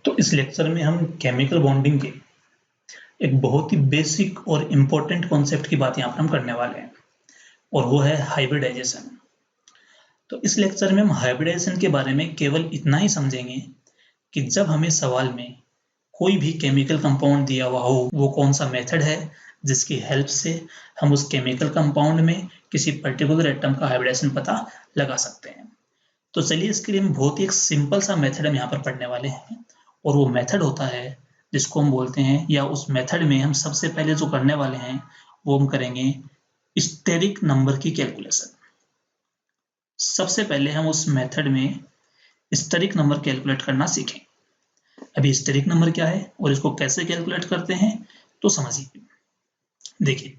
तो इस लेक्चर में हम केमिकल बॉन्डिंग के एक बहुत ही बेसिक और इम्पोर्टेंट कॉन्सेप्ट की बात यहाँ पर हम करने वाले हैं और वो है हाइब्रिडाइजेशन। तो इस लेक्चर में हम हाइब्रिडाइजेशन के बारे में केवल इतना ही समझेंगे कि जब हमें सवाल में कोई भी केमिकल कंपाउंड दिया हुआ हो, वो कौन सा मेथड है जिसकी हेल्प से हम उस केमिकल कंपाउंड में किसी पर्टिकुलर एटम का हाइब्रिडाइजेशन पता लगा सकते हैं। तो चलिए इसके लिए हम बहुत ही एक सिंपल सा मेथड हम यहाँ पर पढ़ने वाले हैं और वो मेथड होता है जिसको हम बोलते हैं, या उस मेथड में हम सबसे पहले जो करने वाले हैं वो हम करेंगे स्टेरिक नंबर की कैलकुलेशन। सबसे पहले हम उस मेथड में स्टेरिक नंबर कैलकुलेट करना सीखें। अभी स्टेरिक नंबर क्या है और इसको कैसे कैलकुलेट करते हैं तो समझिए। देखिए,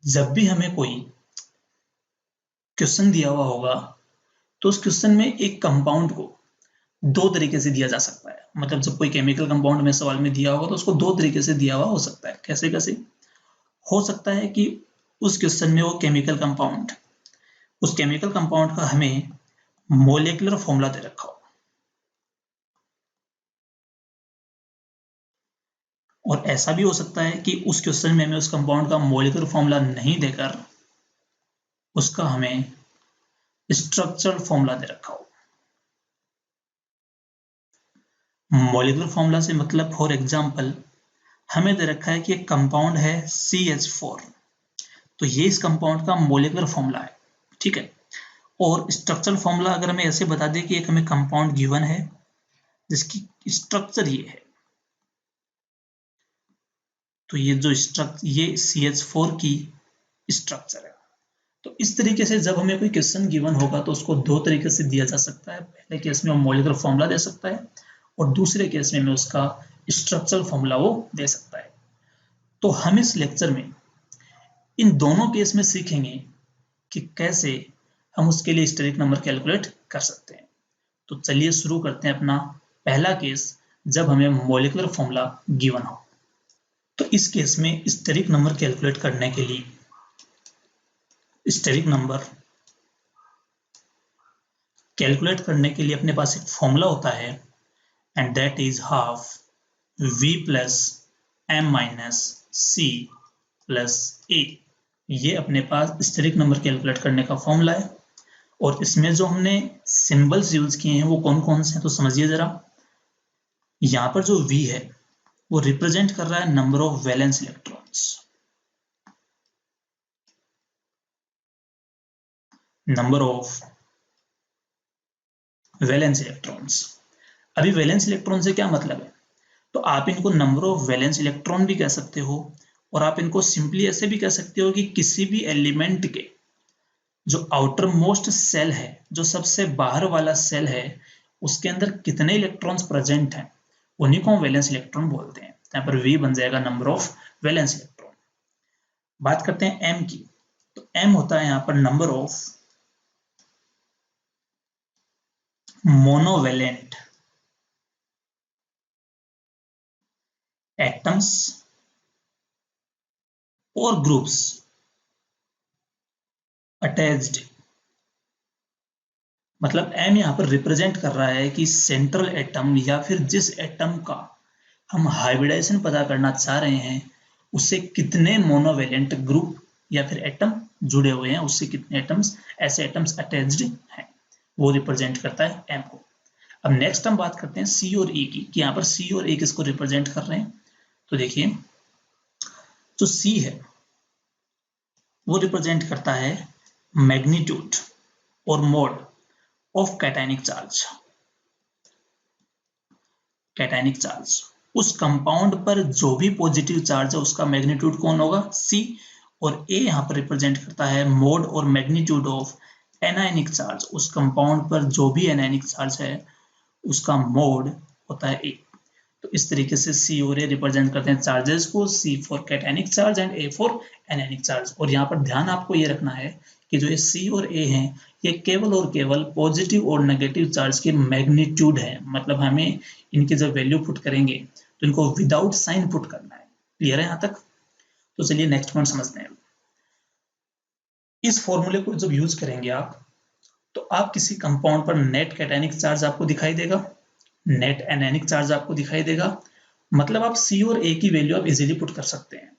जब भी हमें कोई क्वेश्चन दिया हुआ होगा तो उस क्वेश्चन में एक कंपाउंड को दो तरीके से दिया जा सकता है। मतलब जब कोई केमिकल कंपाउंड में सवाल में दिया होगा तो उसको दो तरीके से दिया हुआ हो सकता है। कैसे कैसे हो सकता है कि उस क्वेश्चन में वो उस केमिकल कंपाउंड का हमें मोलेकुलर फॉर्मूला दे रखा हो, और ऐसा भी हो सकता है कि उस क्वेश्चन में हमें उस कंपाउंड का मोलेकुलर फॉर्मूला नहीं देकर उसका हमें स्ट्रक्चरल फॉर्मूला दे रखा हो। मोलेकुलर फॉर्मूला से मतलब फॉर एग्जांपल हमें दे रखा है कि एक कंपाउंड है CH4, तो ये इस कंपाउंड का मोलेकुलर फॉर्मूला है, ठीक है। और स्ट्रक्चरल फॉर्मूला अगर हमें ऐसे बता दें कि एक हमें कंपाउंड गिवन है जिसकी स्ट्रक्चर ये है, तो ये CH4 की स्ट्रक्चर है। तो इस तरीके से जब हमें कोई क्वेश्चन गिवन होगा तो उसको दो तरीके से दिया जा सकता है। पहले केस में वो मोलेकुलर फॉर्मूला दे सकता है और दूसरे केस में उसका स्ट्रक्चरल फॉर्मूला वो दे सकता है। तो हम इस लेक्चर में इन दोनों केस में सीखेंगे कि कैसे हम उसके लिए स्टेरिक नंबर कैलकुलेट कर सकते हैं। तो चलिए शुरू करते हैं अपना पहला केस, जब हमें मोलेकुलर फॉर्मूला गिवन हो। तो इस केस में स्टेरिक नंबर कैलकुलेट करने के लिए स्टेरिक नंबर कैलकुलेट करने के लिए अपने पास एक फॉर्मूला होता है, and that is half V plus M minus C plus A। ये अपने पास स्टेरिक नंबर कैलकुलेट करने का फॉर्मूला है, और इसमें जो हमने सिंबल्स यूज किए हैं वो कौन कौन से हैं तो समझिए जरा। यहां पर जो V है वो रिप्रेजेंट कर रहा है number of valence electrons, number of valence electrons. अभी वैलेंस इलेक्ट्रॉन से क्या मतलब है, तो आप इनको नंबर ऑफ वैलेंस इलेक्ट्रॉन भी कह सकते हो, और आप इनको सिंपली ऐसे भी कह सकते हो कि किसी भी एलिमेंट के जो आउटर मोस्ट सेल है, जो सबसे बाहर वाला सेल है, उसके अंदर कितने इलेक्ट्रॉन्स प्रेजेंट हैं उन्हीं को हम वैलेंस इलेक्ट्रॉन बोलते हैं। यहाँ पर V बन जाएगा नंबर ऑफ वैलेंस इलेक्ट्रॉन। बात करते हैं M की, तो M होता है यहाँ पर नंबर ऑफ मोनोवेलेंट एटम्स और ग्रुप्स अटैच्ड। मतलब M यहाँ पर रिप्रेजेंट कर रहा है कि सेंट्रल एटम या फिर जिस एटम का हम हाइब्रिडाइजेशन पता करना चाह रहे हैं उससे कितने मोनोवेलेंट ग्रुप या फिर एटम जुड़े हुए हैं, उससे कितने एटम्स ऐसे एटम्स अटैच्ड हैं, वो रिप्रेजेंट करता है M को। अब नेक्स्ट हम बात करते हैं C और E की, कि यहाँ पर C और E किसको रिप्रेजेंट कर रहे हैं। तो देखिए, जो C है वो रिप्रेजेंट करता है मैग्नीट्यूड और mode of cationic charge. Cationic charge, उस कंपाउंड पर जो भी पॉजिटिव चार्ज है उसका मैग्नीट्यूड कौन होगा, C। और A यहाँ पर रिप्रेजेंट करता है मोड और मैग्नीट्यूड ऑफ एनायनिक चार्ज, उस कंपाउंड पर जो भी एनायनिक चार्ज है उसका मोड होता है A। तो इस तरीके से C और A रिप्रेजेंट करते हैं चार्जेस को, C for cationic charge and A for anionic charge. और यहाँ पर ध्यान आपको ये रखना है कि जो ये C और A हैं ये केवल और केवल पॉजिटिव और नेगेटिव चार्ज के मैग्नीट्यूड है। मतलब हमें इनकी जब वैल्यू पुट करेंगे तो इनको विदाउट साइन पुट करना है। क्लियर है यहाँ तक? तो चलिए नेक्स्ट पॉइंट समझते हैं। इस फॉर्मूले को जब यूज करेंगे आप, तो आप किसी कंपाउंड पर नेट कैटायनिक चार्ज आपको दिखाई देगा, नेट एनायनिक चार्ज आपको दिखाई देगा। मतलब आप C और A की वैल्यू आप इजीली पुट कर सकते हैं।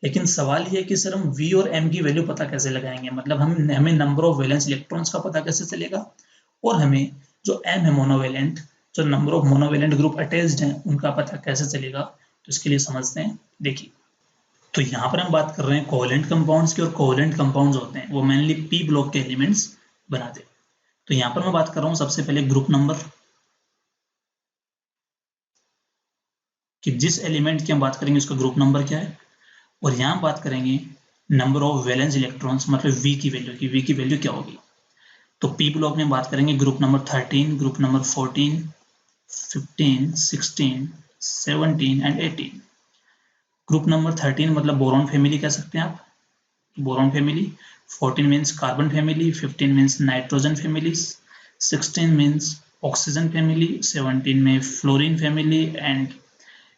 लेकिन सवाल ये है कि सर हम V और M की वैल्यू पता कैसे लगाएंगे, मतलब हमें नंबर ऑफ वैलेंस इलेक्ट्रॉन्स का पता कैसे चलेगा, और हमें जो M है मोनोवेलेंट, जो number of monovalent group attached हैं उनका पता कैसे चलेगा। तो इसके लिए समझते हैं। देखिए, तो यहाँ पर हम बात कर रहे हैं कोवेलेंट कंपाउंड्स की, और कोवेलेंट कंपाउंड्स होते हैं वो मेनली P ब्लॉक के एलिमेंट्स बनाते हैं। तो यहाँ पर मैं बात कर रहा हूँ सबसे पहले ग्रुप नंबर, कि जिस एलिमेंट की हम बात करेंगे उसका ग्रुप नंबर क्या है, और यहाँ बात करेंगे नंबर ऑफ वैलेंस इलेक्ट्रॉन्स, मतलब V की वैल्यू की, V की वैल्यू क्या होगी। तो P ब्लॉक में बात करेंगे group number 13, group number 14, 15, 16, 17 and 18। Group number 13 मतलब बोरॉन फैमिली कह सकते हैं आप, boron family. 14 means carbon family, 15 means nitrogen family, 16 means oxygen family, 17 में फ्लोरीन फैमिली, एंड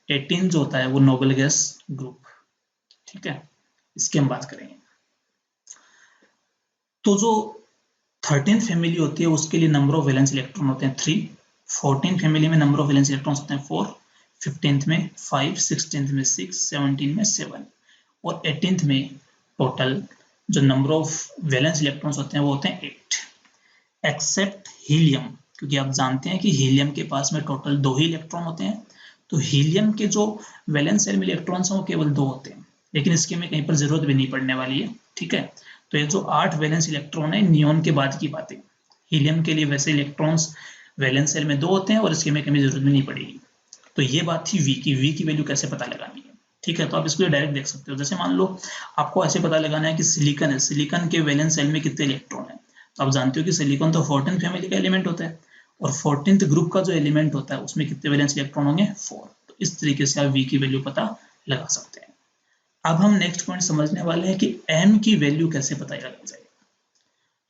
18 जो होता है वो नोबल गैस ग्रुप। ठीक है, इसकी हम बात करेंगे। तो जो 13 फैमिली होती है उसके लिए नंबर ऑफ वैलेंस इलेक्ट्रॉन होते हैं 3, 14 फैमिली में नंबर ऑफ वैलेंस इलेक्ट्रॉन्स होते हैं 4, 15th में 5, 16th में 6, 17 में 7, और 18th में टोटल जो नंबर ऑफ वैलेंस इलेक्ट्रॉन्स होते हैं वो होते हैं 8, एक्सेप्ट हीलियम, क्योंकि आप जानते हैं कि हीलियम के पास में टोटल 2 ही इलेक्ट्रॉन होते हैं। तो हीलियम के जो वैलेंस शेल में इलेक्ट्रॉन्स हैं वो केवल 2 होते हैं, लेकिन इसकी हमें कहीं पर जरूरत भी नहीं पड़ने वाली है। ठीक है, तो ये जो 8 वैलेंस इलेक्ट्रॉन है नियोन के बाद की बातें। हीलियम के लिए वैसे इलेक्ट्रॉन्स वैलेंस शेल में 2 होते हैं और इसकी हमें कहीं जरूरत भी नहीं पड़ेगी। तो ये बात थी V की वैल्यू कैसे पता लगानी है। ठीक है, तो आप इसको डायरेक्ट देख सकते हो। जैसे मान लो आपको ऐसे पता लगाना है कि सिलिकॉन है, सिलिकॉन के वैलेंस शेल में कितने इलेक्ट्रॉन है। तो आप जानते हो कि सिलिकॉन तो 14 फैमिली का एलिमेंट होता है, और 14th ग्रुप का जो एलिमेंट होता है उसमें कितने वैलेंस इलेक्ट्रॉन होंगे, 4। तो इस तरीके से आप V की वैल्यू पता लगा सकते हैं। अब हम नेक्स्ट पॉइंट समझने वाले हैं कि M की वैल्यू कैसे पता लगाई जाए।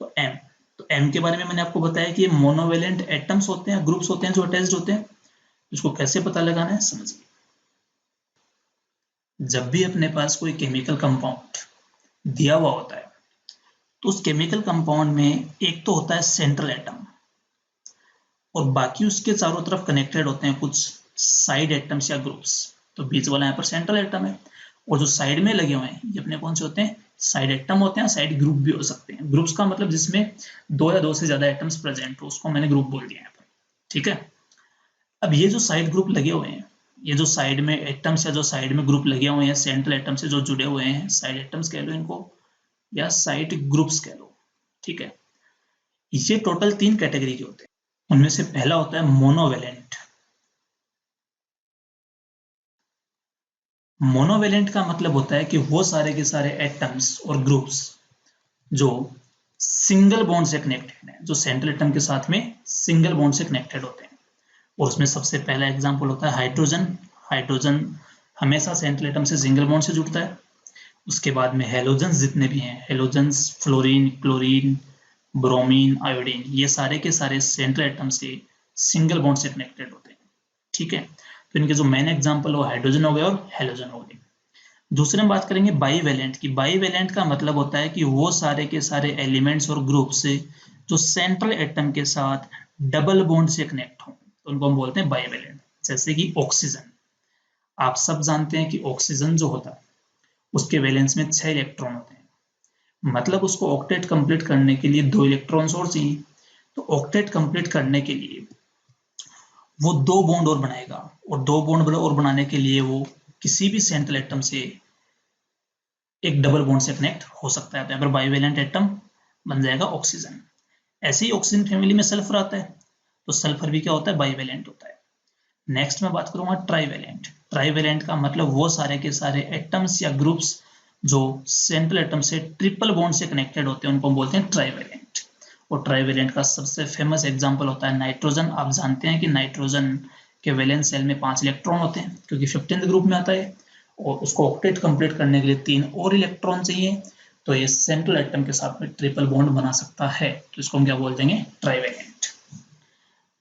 तो M के बारे में मैंने आपको बताया कि ये मोनोवेलेंट एटम्स होते हैं, ग्रुप्स होते हैं जो अटैच्ड होते हैं। इसको कैसे पता लगाना है समझिए। जब भी अपने पास कोई केमिकल कंपाउंड दिया हुआ होता है तो उस केमिकल कंपाउंड में एक तो होता है सेंट्रल एटम, और बाकी उसके चारों तरफ कनेक्टेड होते हैं कुछ साइड एटम्स या ग्रुप्स। तो बीच वाला यहाँ पर सेंट्रल एटम है, और जो साइड में लगे हुए हैं ये अपने कौन से होते हैं, साइड एटम होते हैं, साइड ग्रुप भी हो सकते हैं। ग्रुप्स का मतलब जिसमें 2 या 2 से ज्यादा एटम्स प्रेजेंट हो, उसको मैंने ग्रुप बोल दिया यहाँ पर। ठीक है, अब ये जो साइड ग्रुप लगे हुए हैं, ये जो साइड में एटम्स या जो साइड में ग्रुप लगे हुए हैं सेंट्रल एटम से जो जुड़े हुए हैं, साइड एटम्स कह लो इनको या साइड ग्रुप्स कह लो। ठीक है, ये टोटल 3 कैटेगरी के होते हैं। उनमें से पहला होता है मोनोवेलेंट। मोनोवेलेंट का मतलब होता है कि वो सारे के सारे एटम्स और ग्रुप्स जो सिंगल बॉन्ड से कनेक्टेड हैं, जो सेंट्रल एटम के साथ में सिंगल बॉन्ड से कनेक्टेड होते हैं। और उसमें सबसे पहला एग्जांपल होता है हाइड्रोजन। हाइड्रोजन हमेशा सेंट्रल एटम से सिंगल बॉन्ड से जुड़ता है। उसके बाद में हेलोजन जितने भी हैं, halogens, fluorine, chlorine, bromine, iodine, ये सारे के सारे सेंट्रल एटम से सिंगल बॉन्ड से कनेक्टेड होते हैं। ठीक है, तो इनके जो मेन एग्जांपल हो हाइड्रोजन हो गए और हेलोजन हो गए। दूसरे में बात करेंगे बाईवेलेंट की। बाईवेलेंट का मतलब होता है कि वो सारे के सारे एलिमेंट्स और ग्रुप से जो सेंट्रल एटम के साथ डबल बॉन्ड से कनेक्ट हो, तो उनको हम बोलते हैं बाईवेलेंट। जैसे कि ऑक्सीजन, आप सब जानते हैं कि ऑक्सीजन जो होता है उसके वैलेंस में 6 इलेक्ट्रॉन होते हैं, मतलब उसको ऑक्टेट कंप्लीट करने के लिए 2 इलेक्ट्रॉन्स और चाहिए। तो ऑक्टेट कंप्लीट करने के लिए वो 2 बॉन्ड और बनाएगा, और 2 बॉन्ड और बनाने के लिए वो किसी भी सेंट्रल एटम से एक डबल बॉन्ड से कनेक्ट हो सकता है। तो यहाँ पर बाईवेलेंट एटम बन जाएगा ऑक्सीजन। ऐसे ही ऑक्सीजन फैमिली में सल्फर आता है, तो सल्फर भी क्या होता है, बाईवेलेंट होता है। नेक्स्ट मैं बात करूंगा ट्राईवेलेंट। ट्राईवेलेंट का मतलब वो सारे के सारे एटम्स या ग्रुप्स जो सेंट्रल एटम से ट्रिपल बॉन्ड से कनेक्टेड होते हैं उनको हम बोलते हैं ट्राईवेलेंट। और ट्राईवेलेंट का सबसे फेमस एग्जांपल होता है नाइट्रोजन। आप जानते हैं कि नाइट्रोजन के वैलेंस शेल में 5 इलेक्ट्रॉन होते हैं क्योंकि 15th ग्रुप में आता है, और उसको ऑक्टेट कंप्लीट करने के लिए 3 और इलेक्ट्रॉन चाहिए। तो ये सेंट्रल एटम के साथ में ट्रिपल बॉन्ड बना सकता है, तो इसको हम क्या बोल देंगे, ट्राईवेलेंट।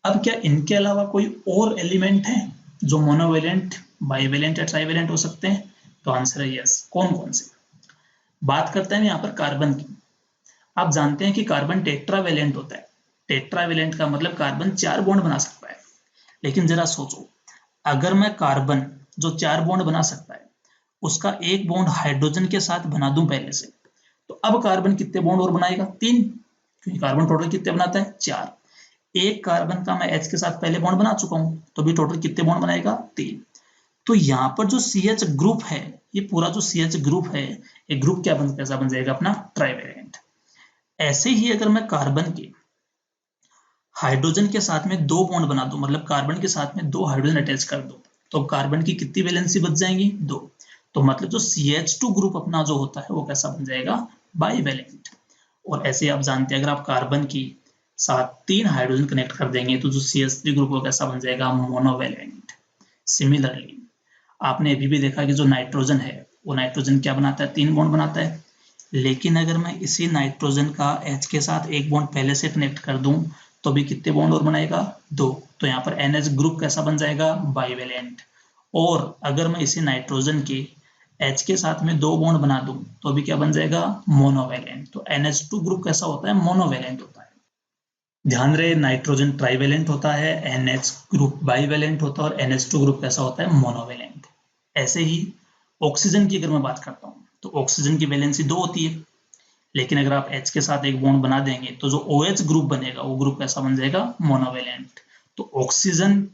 अब क्या इनके अलावा कोई और एलिमेंट है जो मोनोवेलेंट, बाईवेलेंट या ट्राईवेलेंट हो सकते हैं? तो आंसर है यस। कौन कौन से? बात करते हैं यहाँ पर कार्बन की। आप जानते हैं कि कार्बन टेट्रावेलेंट होता है। टेट्रावेलेंट का मतलब कार्बन 4 बॉन्ड बना सकता है। लेकिन जरा सोचो, अगर मैं कार्बन जो 4 बॉन्ड बना सकता है उसका एक बॉन्ड हाइड्रोजन के साथ बना दूं पहले से, तो अब कार्बन कितने बॉन्ड और बनाएगा? 3, क्योंकि कार्बन टोटल कितने बनाता है? 4। एक कार्बन का मैं H के साथ पहले बॉन्ड बना चुका हूं, तो भी टोटल कितने बॉन्ड बनाएगा? 3। तो यहाँ पर जो CH ग्रुप है, ये पूरा जो CH ग्रुप है, ये ग्रुप कैसा बन जाएगा अपना? ट्राइवेलेंट। ऐसे ही अगर मैं कार्बन के हाइड्रोजन के साथ में 2 बॉन्ड बना दूं, मतलब कार्बन के साथ में 2 हाइड्रोजन अटैच कर दूं, तो कार्बन की कितनी वैलेंसी बच जाएंगी? 2। तो मतलब जो CH2 ग्रुप अपना जो होता है वो कैसा बन जाएगा? बाईवेलेंट। और ऐसे आप जानते हैं, अगर आप कार्बन की साथ 3 हाइड्रोजन कनेक्ट कर देंगे तो जो CH3 ग्रुप वो कैसा बन जाएगा? मोनोवेलेंट। सिमिलरली आपने अभी भी देखा कि जो नाइट्रोजन है वो नाइट्रोजन क्या बनाता है? 3 बॉन्ड बनाता है। लेकिन अगर मैं इसी नाइट्रोजन का H के साथ एक बॉन्ड पहले से कनेक्ट कर दूं, तो भी कितने बॉन्ड और बनाएगा? 2। तो यहाँ पर NH ग्रुप कैसा बन जाएगा? बाईवेलेंट। और अगर मैं इसी नाइट्रोजन के H के साथ में 2 बॉन्ड बना दूं, तो भी क्या बन जाएगा? मोनोवेलेंट। तो NH2 ग्रुप कैसा होता है? मोनोवेलेंट होता है। ध्यान रहे, नाइट्रोजन ट्राइवेलेंट होता है, NH ग्रुप बाईवेलेंट होता है, और NH2 ग्रुप कैसा होता है? मोनोवेलेंट। ऐसे ही ऑक्सीजन की अगर मैं बात करता हूँ, तो ऑक्सीजन की वैलेंसी 2 होती है, लेकिन अगर आप H के साथ एक बॉन्ड बना देंगे तो जो OH ग्रुप बनेगा वो ग्रुप कैसा बन जाएगा? मोनोवेलेंट। तो ऑक्सीजन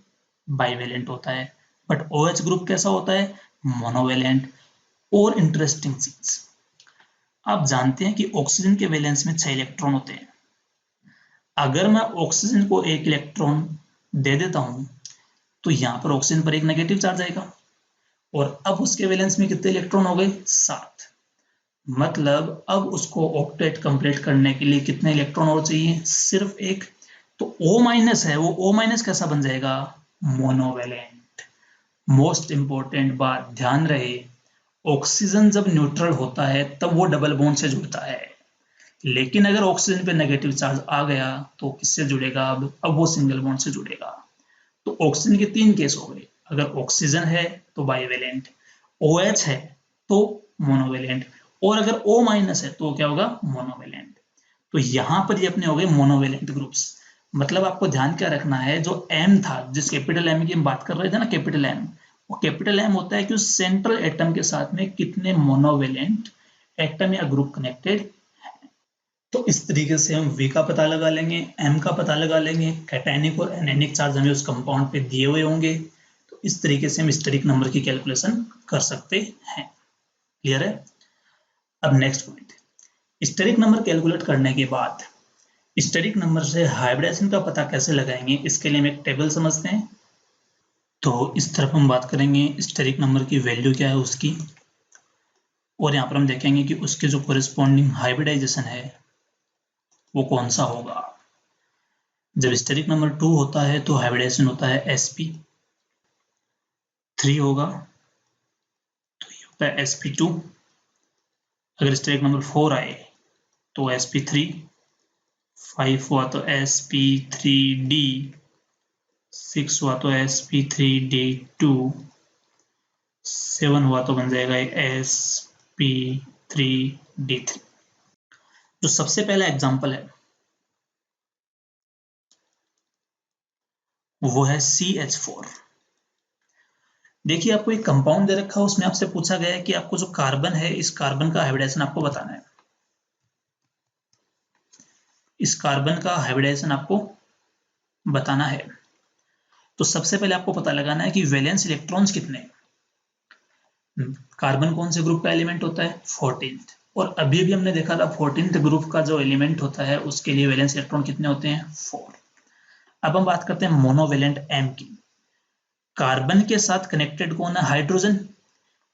बाईवेलेंट होता है, बट OH ग्रुप कैसा होता है? मोनोवेलेंट। और इंटरेस्टिंग चीज, आप जानते हैं कि ऑक्सीजन के वैलेंस में 6 इलेक्ट्रॉन होते हैं। अगर मैं ऑक्सीजन को 1 इलेक्ट्रॉन दे देता हूं, तो यहां पर ऑक्सीजन पर एक नेगेटिव चार्ज आएगा, और अब उसके वैलेंस में कितने इलेक्ट्रॉन हो गए? 7। मतलब अब उसको ऑक्टेट कंप्लीट करने के लिए कितने इलेक्ट्रॉन और चाहिए? सिर्फ एक। तो O- है, वो O- कैसा बन जाएगा? मोनोवेलेंट। मोस्ट इंपॉर्टेंट बात ध्यान रहे, ऑक्सीजन जब न्यूट्रल होता है तब वो डबल बॉन्ड से जुड़ता है, लेकिन अगर ऑक्सीजन पे नेगेटिव चार्ज आ गया तो किससे जुड़ेगा? अब वो सिंगल बॉन्ड से जुड़ेगा। तो ऑक्सीजन के 3 केस हो गए, अगर ऑक्सीजन है तो बाईवेलेंट, OH है तो मोनोवेलेंट, और अगर O- है तो क्या होगा? मोनोवेलेंट। तो यहां पर ये अपने हो गए मोनोवेलेंट ग्रुप्स। मतलब आपको ध्यान क्या रखना है, जो M था, जिस कैपिटल M की हम बात कर रहे थे ना, कैपिटल M, वो कैपिटल M होता है कि उस सेंट्रल एटम के साथ में कितने मोनोवेलेंट एटम या ग्रुप कनेक्टेड। तो इस तरीके से हम V का पता लगा लेंगे, M का पता लगा लेंगे, कैटायनिक और एनायनिक चार्ज हमें उस कंपाउंड पे दिए हुए होंगे। तो इस तरीके से हम स्टेरिक नंबर की कैलकुलेशन कर सकते हैं। क्लियर है? अब next point, steric number calculate करने के बाद स्टेरिक नंबर से हाइब्रिडेशन का पता कैसे लगाएंगे, इसके लिए हम एक टेबल समझते हैं। तो इस तरफ हम बात करेंगे स्टेरिक नंबर की वैल्यू क्या है उसकी, और यहाँ पर हम देखेंगे कि उसके जो कोरिस्पॉन्डिंग हाइब्रिडाइजेशन है वो कौन सा होगा। जब स्टेरिक नंबर 2 होता है तो हाइब्रिडाइजेशन होता है sp3 होगा, तो ये होता है sp2। अगर स्टेरिक नंबर 4 आए तो sp3, 5 हुआ तो sp3d, 6 हुआ तो sp3d2, 7 हुआ तो बन जाएगा sp3d3। जो सबसे पहला एग्जांपल है वो है CH4। देखिए, आपको एक कंपाउंड दे रखा है, उसमें आपसे पूछा गया है कि आपको जो कार्बन है, इस कार्बन का हाइब्रिडाइजेशन आपको बताना है। इस कार्बन का हाइब्रिडाइजेशन आपको बताना है। तो सबसे पहले आपको पता लगाना है कि वैलेंस इलेक्ट्रॉन्स कितने हैं। कार्बन कौन से ग्रुप का एलिमेंट होता है? 14th। और अभी भी हमने देखा था 14th ग्रुप का जो एलिमेंट होता है उसके लिए वैलेंस इलेक्ट्रॉन कितने होते हैं? 4। अब हम बात करते हैं मोनोवेलेंट M की। कार्बन के साथ कनेक्टेड कौन है? हाइड्रोजन।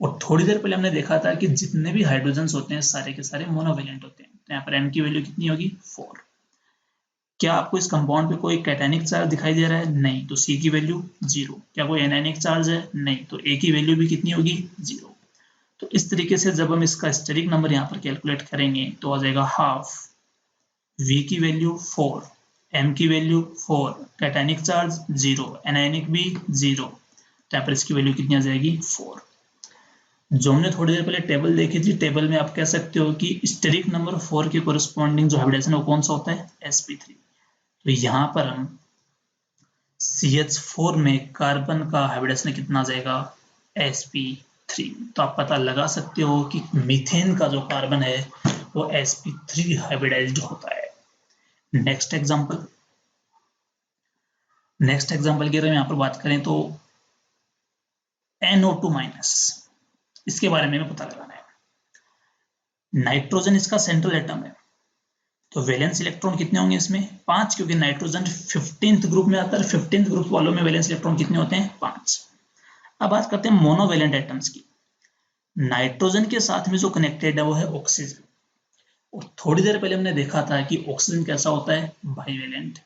और थोड़ी देर पहले हमने देखा था कि जितने भी हाइड्रोजन होते हैं सारे के सारे मोनोवेलेंट होते हैं। तो यहाँ पर M की वैल्यू कितनी होगी? 4। क्या आपको इस कंपाउंड पे कोई कैटायनिक चार्ज दिखाई दे रहा है? नहीं, तो C की वैल्यू 0। क्या कोई एनायनिक चार्ज है? नहीं, तो A की वैल्यू भी कितनी होगी? 0। तो इस तरीके से जब हम इसका स्टेरिक नंबर यहाँ पर कैलकुलेट करेंगे तो आ जाएगा हाफ, V की वैल्यू 4, M की वैल्यू 4, कैटायनिक चार्ज 0, एनायनिक भी 0, तो यहाँ पर इसकी वैल्यू कितनी आ जाएगी? 4। जो हमने थोड़ी देर पहले टेबल देखी थी, टेबल में आप कह सकते हो कि स्टेरिक नंबर 4 के कोरिस्पॉन्डिंग जो हाइब्रिडेशन है वो कौन सा होता है? sp3। तो यहाँ पर हम CH4 में कार्बन का हाइब्रिडाइजेशन कितना आ जाएगा, sp3। तो आप पता लगा सकते हो कि मीथेन का जो कार्बन है वो sp3 हाइब्रिडाइज्ड होता है। नेक्स्ट एग्जांपल की अगर हम यहाँ पर बात करें तो NO2-, इसके बारे में हमें पता लगाना है। नाइट्रोजन इसका सेंट्रल एटम है, तो वैलेंस इलेक्ट्रॉन कितने होंगे इसमें, 5, क्योंकि नाइट्रोजन 15th ग्रुप में आता है। 15th ग्रुप वालों में वैलेंस इलेक्ट्रॉन कितने होते हैं, 5। अब बात करते हैं मोनोवैलेंट एटम्स की। नाइट्रोजन के साथ में जो कनेक्टेड है वो है ऑक्सीजन, और थोड़ी देर पहले हमने देखा था कि ऑक्सीजन कैसा होता है, बाईवैलेंट।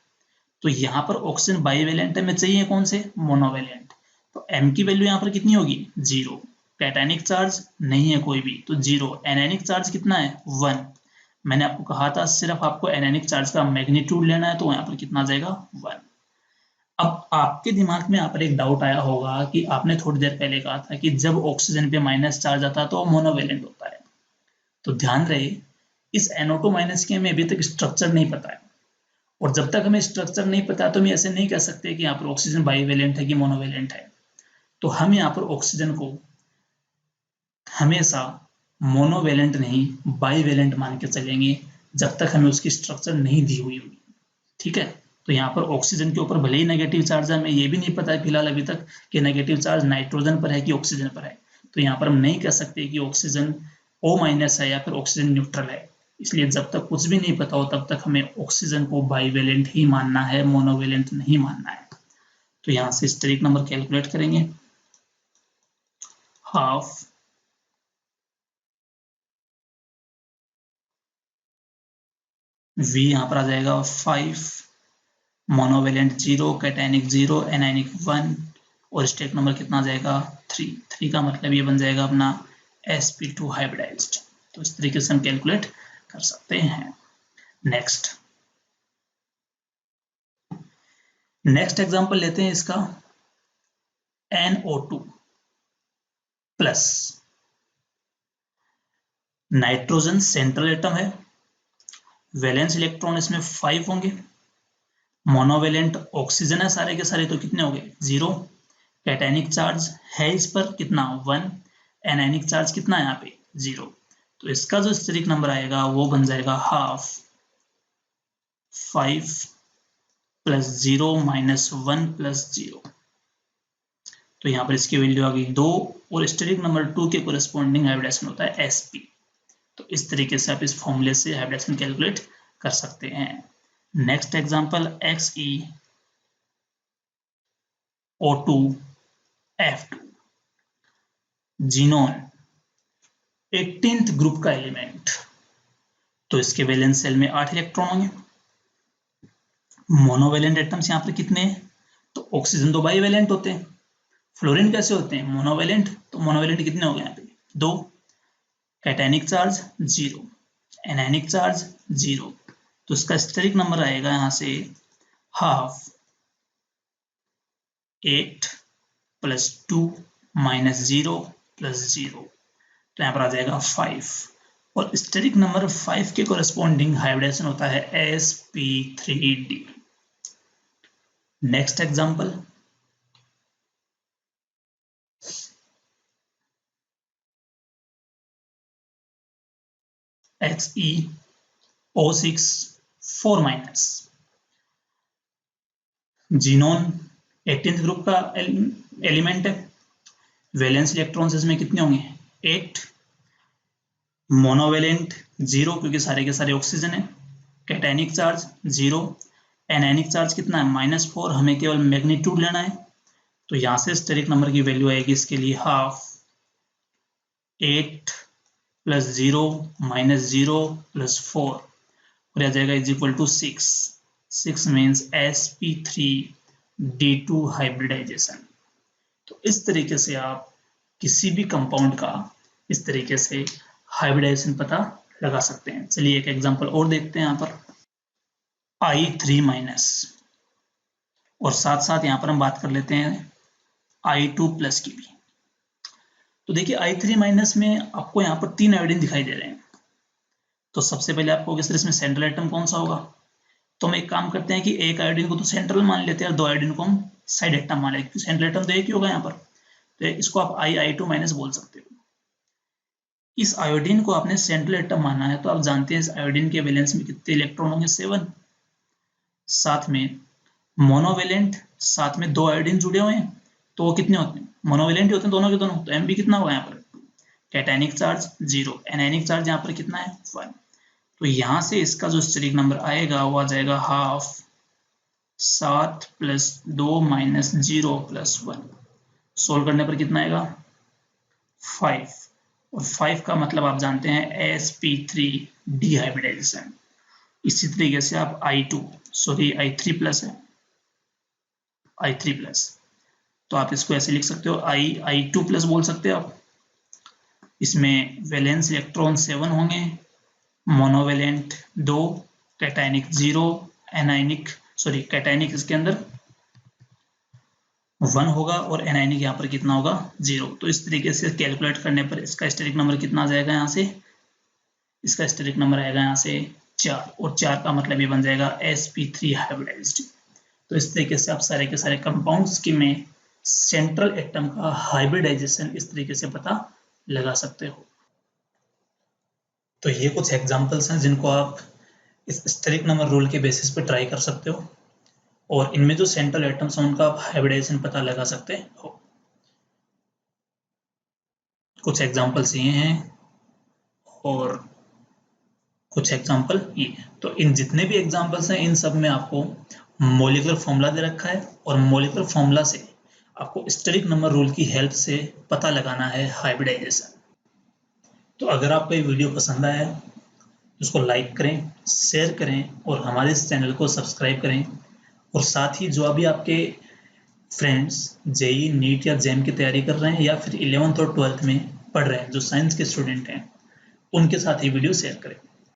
तो यहाँ पर ऑक्सीजन बाईवैलेंट में चाहिए कौन से, मोनोवैलेंट। तो m की वैल्यू यहाँ पर कितनी होगी, 0। कैटायनिक चार्ज नहीं है कोई भी, तो 0। एनायनिक चार्ज कितना है, 1। मैंने आपको कहा था सिर्फ आपको एनायनिक चार्ज का मैग्नीट्यूड लेना है, तो यहाँ पर कितना आ जाएगा, 1। अब आपके दिमाग में यहाँ पर एक डाउट आया होगा कि आपने थोड़ी देर पहले कहा था कि जब ऑक्सीजन पे माइनस चार्ज आता है तो मोनोवैलेंट होता है। तो ध्यान रहे, इस NO2- के हमें अभी तक स्ट्रक्चर नहीं पता है, और जब तक हमें स्ट्रक्चर नहीं पता तो हम ऐसे नहीं कह सकते कि यहाँ पर ऑक्सीजन बाईवैलेंट है कि मोनोवैलेंट है। तो हम यहाँ पर ऑक्सीजन को हमेशा मोनोवैलेंट नहीं बाईवैलेंट मान के चलेंगे, जब तक हमें उसकी स्ट्रक्चर नहीं दी हुई होगी, ठीक है। तो यहाँ पर ऑक्सीजन के ऊपर भले ही नेगेटिव चार्ज है, हमें ये भी नहीं पता है फिलहाल अभी तक कि नेगेटिव चार्ज नाइट्रोजन पर है कि ऑक्सीजन पर है। तो यहाँ पर हम नहीं कह सकते कि ऑक्सीजन O- है या फिर ऑक्सीजन न्यूट्रल है। इसलिए जब तक कुछ भी नहीं पता हो तब तक हमें ऑक्सीजन को बाईवैलेंट ही मानना है, मोनोवैलेंट नहीं मानना है। तो यहाँ से स्टेरिक नंबर कैलकुलेट करेंगे, हाफ V यहाँ पर आ जाएगा 5, मोनोवैलेंट 0, कैटायनिक 0, एनायनिक 1, और स्टेट नंबर कितना आ जाएगा, 3 का मतलब ये बन जाएगा अपना sp2 हाइब्रिडाइज्ड। तो इस तरीके से हम कैलकुलेट कर सकते हैं। नेक्स्ट एग्जांपल लेते हैं इसका, NO2 plus. Nitrogen central atom है, वैलेंस इलेक्ट्रॉन इसमें 5 होंगे। मोनोवैलेंट ऑक्सीजन है सारे के सारे, तो कितने हो गए, 0। कैटायनिक चार्ज है इस पर कितना, 1। एनायनिक चार्ज कितना है यहाँ पे, 0। तो इसका जो स्टेरिक नंबर आएगा वो बन जाएगा हाफ 5 प्लस 0 माइनस 1 प्लस 0। तो यहाँ पर इसकी वैल्यू आ गई 2, और स्टेरिक नंबर 2 के कोरेस्पॉन्डिंग हाइब्रिडाइजेशन होता है sp। तो इस तरीके से आप इस फॉर्मूले से हाइब्रिडाइजेशन कैलकुलेट कर सकते हैं। Next example XeO2F2, xenon 18th group का एलिमेंट। तो इसके वैलेंस शेल में 8 इलेक्ट्रॉन होंगे। मोनोवैलेंट एटम्स यहाँ पर कितने हैं, तो ऑक्सीजन तो बाईवैलेंट होते हैं, फ्लोरीन कैसे होते हैं, मोनोवैलेंट। तो मोनोवैलेंट कितने हो गए यहाँ पे, 2। Cationic charge 0, anionic charge 0। तो इसका स्टेरिक नंबर आएगा यहाँ से हाफ 8 प्लस 2 माइनस 0 प्लस 0। तो यहाँ पर आ जाएगा 5, और स्टेरिक नंबर 5 के कोरेस्पॉन्डिंग हाइब्रिडाइजेशन होता है sp3d। Next example XeO6 4-, xenon 18th group का एलिमेंट है। वैलेंस इलेक्ट्रॉन्स इसमें कितने होंगे, 8। मोनोवैलेंट 0, क्योंकि सारे के सारे ऑक्सीजन है। कैटायनिक चार्ज 0, एनायनिक चार्ज कितना है, -4। हमें केवल मैग्नीट्यूड लेना है, तो यहाँ से स्टेरिक नंबर की वैल्यू आएगी इसके लिए हाफ 8 प्लस 0 माइनस 0 प्लस 4, और आ जाएगा is equal to 6। 6 means sp3d2 hybridization. तो इस तरीके से आप किसी भी कंपाउंड का इस तरीके से हाइब्रिडाइजेशन पता लगा सकते हैं। चलिए एक एग्जांपल और देखते हैं यहाँ पर, I3-, और साथ साथ यहाँ पर हम बात कर लेते हैं I2+ की भी। तो देखिए I3- में आपको यहाँ पर 3 आयोडीन दिखाई दे रहे हैं। तो सबसे पहले आपको सर इसमें सेंट्रल एटम कौन सा होगा, तो हम एक काम करते हैं कि एक आयोडीन को तो सेंट्रल मान लेते हैं और 2 आयोडीन को हम साइड एटम मान लेते हैं, क्योंकि सेंट्रल एटम तो एक ही होगा यहाँ पर। तो इसको आप I2 माइनस बोल सकते हो। इस आयोडीन को आपने सेंट्रल एटम माना है, तो आप जानते हैं इस आयोडीन के वैलेंस में कितने इलेक्ट्रॉन होंगे, 7। साथ में मोनोवेलेंट, साथ में 2 आयोडीन जुड़े हुए हैं, तो वो कितने होते हैं, मोनोवेलेंट ही होते हैं दोनों के दोनों। तो Mb कितना होगा यहाँ पर, कैटायनिक चार्ज 0, एनायनिक चार्ज यहाँ पर कितना है 1। तो यहाँ से इसका जो स्टेरिक नंबर आएगा वो आ जाएगा 12, 7 + 2 - 0 + 1। सोल्व करने पर कितना आएगा 5, और 5 का मतलब आप जानते हैं sp3 डिहाइब्रिडाइजेशन। इसी तरीके से आप I3 प्लस है, I3 प्लस, तो आप इसको ऐसे लिख सकते हो I2 प्लस बोल सकते हो आप। इसमें वैलेंस इलेक्ट्रॉन 7 होंगे, मोनोवेलेंट 2, कैटायनिक 0, कैटायनिक इसके अंदर 1 होगा और एनायनिक यहाँ पर कितना होगा 0। तो इस तरीके से कैलकुलेट करने पर इसका स्टेरिक नंबर कितना आ जाएगा, यहाँ से इसका स्टेरिक नंबर आएगा यहाँ से 4, और 4 का मतलब ये बन जाएगा sp3 हाइब्रिडाइज्ड। तो इस तरीके से आप सारे के सारे कंपाउंड्स की में सेंट्रल एटम का हाइब्रिडाइजेशन इस तरीके से पता लगा सकते हो। तो ये कुछ एग्जांपल्स हैं जिनको आप इस स्टेरिक नंबर रूल के बेसिस पे ट्राई कर सकते हो, और इनमें जो सेंट्रल एटम्स हैं उनका आप हाइब्रिडाइजेशन पता लगा सकते हो। कुछ एग्जांपल्स ये हैं और कुछ एग्जांपल ये। तो इन जितने भी एग्जांपल्स हैं इन सब में आपको मॉलिक्यूलर फॉर्मूला दे रखा है, और मॉलिक्यूलर फॉर्मूला से आपको स्टेरिक नंबर रूल की हेल्प से पता लगाना है हाइब्रिडाइजेशन। तो अगर आपको ये वीडियो पसंद आया है उसको लाइक करें, शेयर करें और हमारे इस चैनल को सब्सक्राइब करें। और साथ ही जो अभी आपके फ्रेंड्स जेई, नीट या जेम की तैयारी कर रहे हैं या फिर 11th और 12th में पढ़ रहे हैं, जो साइंस के स्टूडेंट हैं, उनके साथ ये वीडियो शेयर करें।